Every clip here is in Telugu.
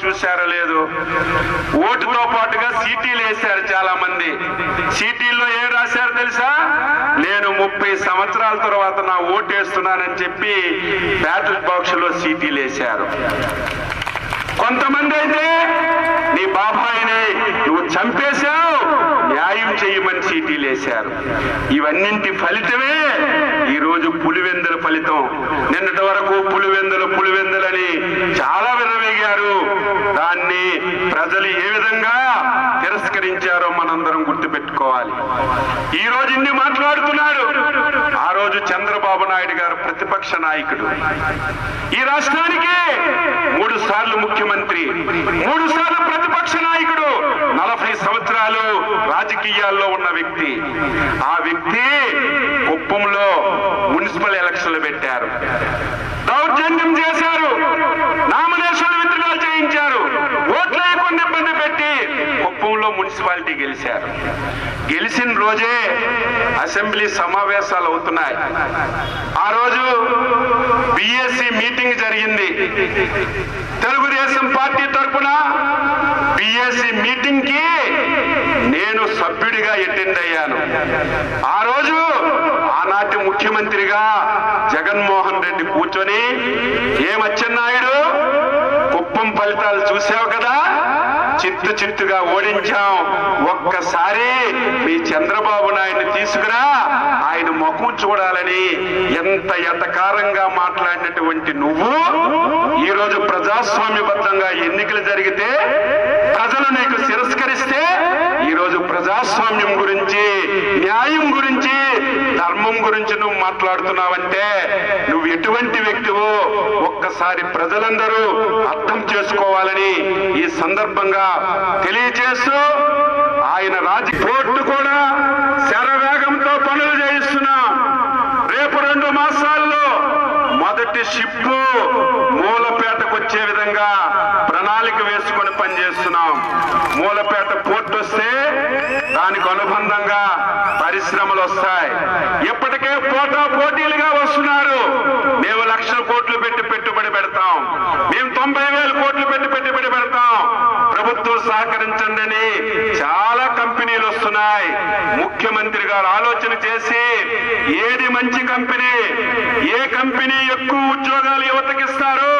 చూశారో లేదు, ఓటుతో పాటుగా సీటీలు వేశారు చాలా మంది. సీటీల్లో ఏం రాశారు తెలుసా? నేను 30 సంవత్సరాల తర్వాత నా ఓటు వేస్తున్నానని చెప్పి బ్యాలెట్ బాక్స్ లో సీటీలు వేశారు. కొంతమంది అయితే నీ బాబాయిని నువ్వు చంపేశావు, న్యాయం చేయమని సీటీలు వేశారు. ఇవన్నింటి ఫలితమే ఈరోజు పులివెందుల ఫలితం. నిన్నటి వరకు పులివెందులని చాలా వినవేగారు. దాన్ని ప్రజలు ఏ విధంగా తిరస్కరించారో మనందరం గుర్తుపెట్టుకోవాలి. ఈ రోజు ఇన్ని మాట్లాడుతున్నాడు. ఆ రోజు చంద్రబాబు నాయుడు గారు ప్రతిపక్ష నాయకుడు, ఈ రాష్ట్రానికి 3 సార్లు ముఖ్యమంత్రి, 3 సార్లు ప్రతిపక్ష నాయకుడు, 40 సంవత్సరాలు రాజకీయాల్లో ఉన్న వ్యక్తి. ఆ వ్యక్తి కుప్పంలో మున్సిపల్ ఎలక్షన్లు పెట్టారు, దౌర్జన్యం చేశారు, నామినేషన్లు విత్డ్రా చేయించారు, ఓట్లు లేకుండా ఇబ్బంది పెట్టి కుప్పంలో మున్సిపాలిటీ గెలిచారు. గెలిచిన రోజే అసెంబ్లీ సమావేశాలు అవుతున్నాయి. ఆ రోజు బిఎస్సి మీటింగ్ జరిగింది. తెలుగుదేశం పార్టీ తరఫున బిఎస్సి మీటింగ్ కి నేను సభ్యుడిగా అటెండ్ అయ్యాను. ఆ రోజు ఆనాటి ముఖ్యమంత్రిగా జగన్మోహన్ రెడ్డి కూర్చొని, ఏమచ్చెన్నాయుడు కుప్పం ఫలితాలు చూసావు కదా, చిత్తుగా ఓడించాం, ఒక్కసారి మీ చంద్రబాబు నాయుడిని తీసుకురా, ఆయన ముఖం చూడాలని ఎంత ఎటకారంగా మాట్లాడినటువంటి నువ్వు ఈరోజు ప్రజాస్వామ్యబద్ధంగా ఎన్నికలు జరిగితే ప్రజలు నీకు తిరస్కరిస్తే ఈరోజు ప్రజాస్వామ్యం గురించి, న్యాయం గురించి, ధర్మం గురించి నువ్వు మాట్లాడుతున్నావంటే నువ్వు ఎటువంటి వ్యక్తివో ఒక్కసారి ప్రజలందరూ అర్థం చేసుకోవాలని ఈ సందర్భంగా తెలియజేస్తూ, ఆయన కోర్టు కూడా శరవేగంతో పనులు చేయిస్తున్నాం. రేపు 2 మాసాల్లో మొదటి షిప్పు మూలపేటకు వచ్చే విధంగా ప్రణాళిక వేసుకొని పనిచేస్తున్నాం. మూలపేట పోర్టు వస్తే దానికి అనుబంధంగా పరిశ్రమలు వస్తాయి. ఇప్పటికే పోటీలుగా వస్తున్నారు. మేము 1,00,000 కోట్లు పెట్టి పెట్టుబడి పెడతాం, మేము 90,000 కోట్లు పెట్టి పెట్టుబడి పెడతాం, ప్రభుత్వం సహకరించండి. చాలా కంపెనీలు వస్తున్నాయి. ముఖ్యమంత్రి గారు ఆలోచన చేసి ఏది మంచి కంపెనీ, ఏ కంపెనీ ఎక్కువ ఉద్యోగాలు యువతకిస్తారో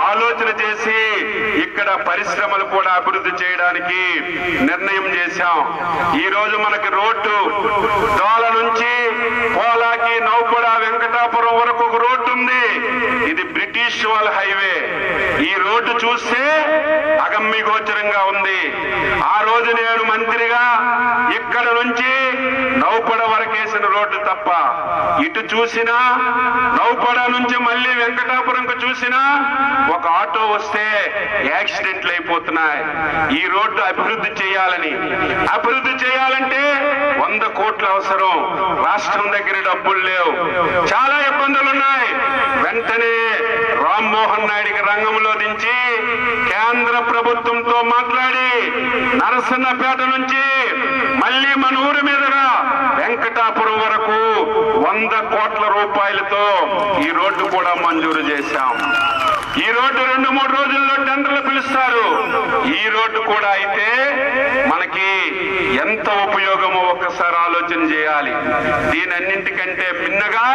ఆలోచన చేసి ఇక్కడ పరిశ్రమలు కూడా అభివృద్ధి చేయడానికి నిర్ణయం చేశాం. ఈ రోజు మనకి రోడ్డు దోల నుంచి పోలాకి, నౌపడ, వెంకటాపురం వరకు ఒక రోడ్డు ఉంది. ఇది బ్రిటిష్ వాళ్ళ హైవే. ఈ రోడ్డు చూస్తే అగమ్య గోచరంగా ఉంది. ఆ రోజు నేను మంత్రిగా ఇక్కడ నుంచి నౌపడ వరకేసిన రోడ్డు తప్ప ఇటు చూసినా, నౌపడ నుంచి మళ్ళీ వెంకటాపురంకు చూసినా ఒక ఆటో వస్తే యాక్సిడెంట్లు అయిపోతున్నాయి. ఈ రోడ్డు అభివృద్ధి చేయాలంటే 100 కోట్లు అవసరం. రాష్ట్రం దగ్గర డబ్బులు లేవు, చాలా ఇబ్బందులు ఉన్నాయి. వెంటనే రామ్మోహన్ నాయుడికి రంగంలో దించి కేంద్ర ప్రభుత్వంతో మాట్లాడి నరసన్నపేట నుంచి మళ్ళీ మన ఊరి మీదుగా వెంకటాపురం వరకు 100 కోట్ల రూపాయలతో ఈ రోడ్డు కూడా మంజూరు చేశాం. ఈ రోడ్డు 2-3 రోజుల్లో టెండర్లు పిలుస్తారు. ఈ రోడ్డు కూడా అయితే మనకి ఎంత ఉపయోగమో ఒక్కసారి ఆలోచన చేయాలి. దీనన్నింటికంటే భిన్నగా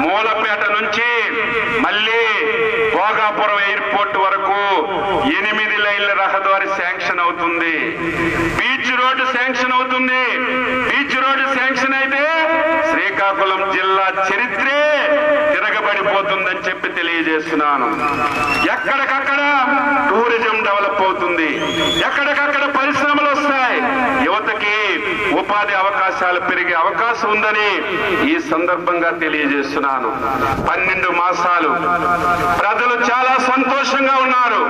మూలపేట నుంచి మళ్ళీ భోగాపురం ఎయిర్పోర్ట్ వరకు 8 లైన్ల రహదారి శాంక్షన్ అవుతుంది. బీచ్ రోడ్డు శాంక్షన్ అవుతుంది. బీచ్ రోడ్డు శాంక్షన్ అయితే శ్రీకాకుళం జిల్లా చరిత్రే తిరగబడిపోతుందని చెప్పి తెలియజేస్తున్నాను. ఎక్కడికక్కడ టూరిజం డెవలప్ అవుతుంది, ఎక్కడికక్కడ పరిశ్రమలు వస్తాయి, యువతకి ఉపాధి అవకాశాలు పెరిగే అవకాశం ఉందని ఈ సందర్భంగా తెలియజేస్తున్నాను. 12 మాసాలు ప్రజలు చాలా సంతోషంగా ఉన్నారు.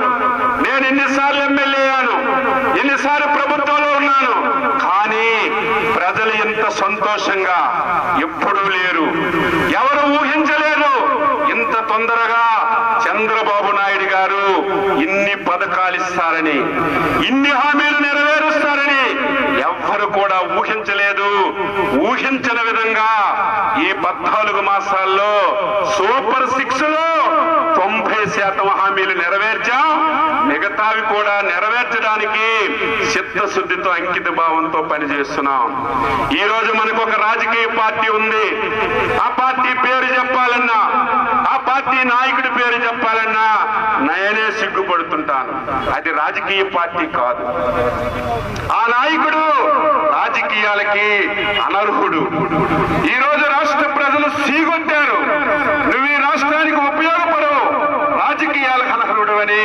నేను ఎన్నిసార్లు ఎమ్మెల్యే అయ్యాను, ఎన్నిసార్లు ప్రభుత్వంలో ఉన్నాను, కానీ ప్రజలు ఇంత సంతోషంగా ఎప్పుడూ లేరు. ఎవరు ఊహించలేరు ఇంత తొందరగా చంద్రబాబు నాయుడు గారు ఇన్ని పథకాలు ఇస్తారని, ఇన్ని హామీలు నెరవేరుస్తారని ఎవ్వరు కూడా ఊహించలేదు. ఊహించని విధంగా ఈ 14 మాసాల్లో సూపర్ 6 లో 90% హామీలు నెరవేర్చాం. మిగతావి కూడా నెరవేర్చడానికి చిత్తశుద్ధితో అంకిత భావంతో పనిచేస్తున్నాం. ఈ రోజు మనకు ఒక రాజకీయ పార్టీ ఉంది. ఆ పార్టీ పేరు చెప్పాలన్నా, ఆ పార్టీ నాయకుడి పేరు చెప్పాలన్నా నేనే సిగ్గుపడుతుంటాను. అది రాజకీయ పార్టీ కాదు. ఆ నాయకుడు రాజకీయాలకి అనర్హుడు. ఈ రోజు రాష్ట్ర ప్రజలు సీగొట్టారు. నువ్వు ఈ రాష్ట్రానికి ఉపయోగపడవు, రాజకీయాలకు అనర్హుడు అని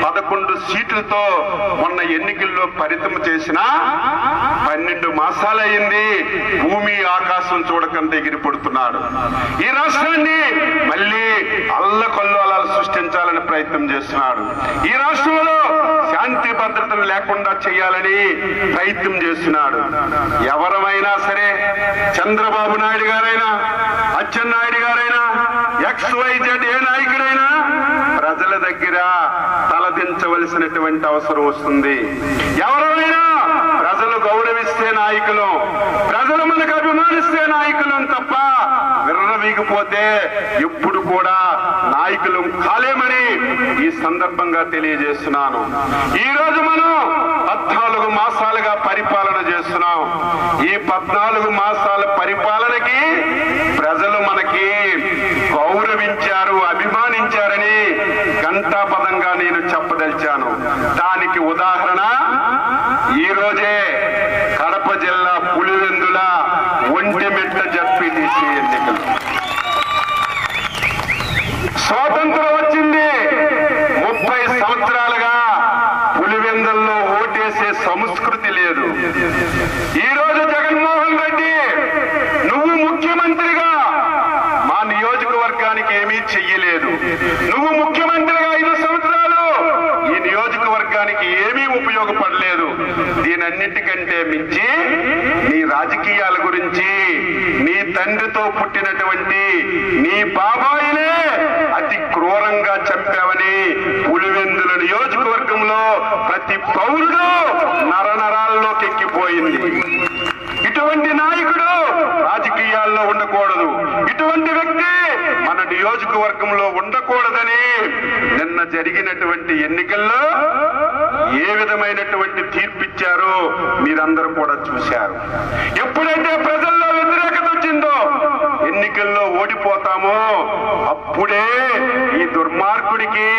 11 సీట్లతో మొన్న ఎన్నికల్లో పరితం చేసిన 12 మాసాలయ్యింది. భూమి ఆకాశం చూడకంత ఎగిరి పడుతున్నాడు. ఈ రాష్ట్రాన్ని మళ్ళీ అల్లకల్లోలాలు సృష్టించాలని ప్రయత్నం చేస్తున్నాడు. ఈ రాష్ట్రంలో శాంతి భద్రతలు లేకుండా చేయాలని ప్రయత్నం చేస్తున్నాడు. ఎవరమైనా సరే, చంద్రబాబు నాయుడు గారైనా, అచ్చెన్నాయుడు గారైనా, XYZ ఏ నాయకుడైనా ప్రజల దగ్గర తలదించవలసినటువంటి అవసరం వస్తుంది. ఎవరైనా ప్రజలు గౌరవిస్తే నాయకులం, ప్రజలు మనకు అభిమానిస్తే నాయకులం తప్ప విర్రవీగిపోతే ఎప్పుడు కూడా నాయకులు కాలేమని ఈ సందర్భంగా తెలియజేస్తున్నాను. ఈ రోజు మనం 14 మాసాలుగా పరిపాలన చేస్తున్నాం. ఈ 14 మాసాల పరిపాలనకి ప్రజలు మనకి గౌరవించారు, అభిమానించారని ఘంటాపదంగా నేను చెప్పదలిచాను. దానికి ఉదాహరణ ఈ రోజే కడప జిల్లా పులివెందుల ఒంటిమిట్ట జడ్పీటీసీ ఎన్నికలు. స్వాతంత్రం వచ్చింది, 30 సంవత్సరాలుగా పులివెందుల్లో ఓటేసే సంస్కృతి లేదు. ఈ రోజు జగన్మోహన్ రెడ్డి నువ్వు ముఖ్యమంత్రిగా మా నియోజకవర్గానికి ఏమీ చెయ్యలేదు. నువ్వు ముఖ్యమంత్రిగా 5 సంవత్సరాలు ఈ నియోజకవర్గానికి ఏమీ ఉపయోగపడలేదు. దీనన్నిటికంటే మించి నీ రాజకీయాల గురించి, నీ తండ్రితో పుట్టినటువంటి నీ బాబాయిలే అతి క్రూరంగా చంపావని పులివెందుల నియోజకవర్గంలో ప్రతి పౌరుడు నరనరాల్లోకి ఎక్కిపోయింది. ఇటువంటి నాయకుడు రాజకీయాల్లో ఉండకూడదు, ఇటువంటి వ్యక్తి మన నియోజకవర్గంలో ఉండకూడదని నిన్న జరిగినటువంటి ఎన్నికల్లో ఏ విధమైనటువంటి తీర్పిచ్చారో మీరందరూ కూడా చూశారు. ఎప్పుడైతే ప్రజల్లో వ్యతిరేకత వచ్చిందో, ఎన్నికల్లో ఓడిపోతామో అప్పుడే ఈ దుర్మార్గుడికి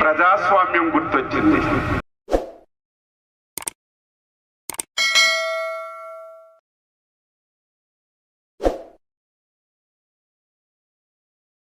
ప్రజాస్వామ్యం గుర్తొచ్చింది.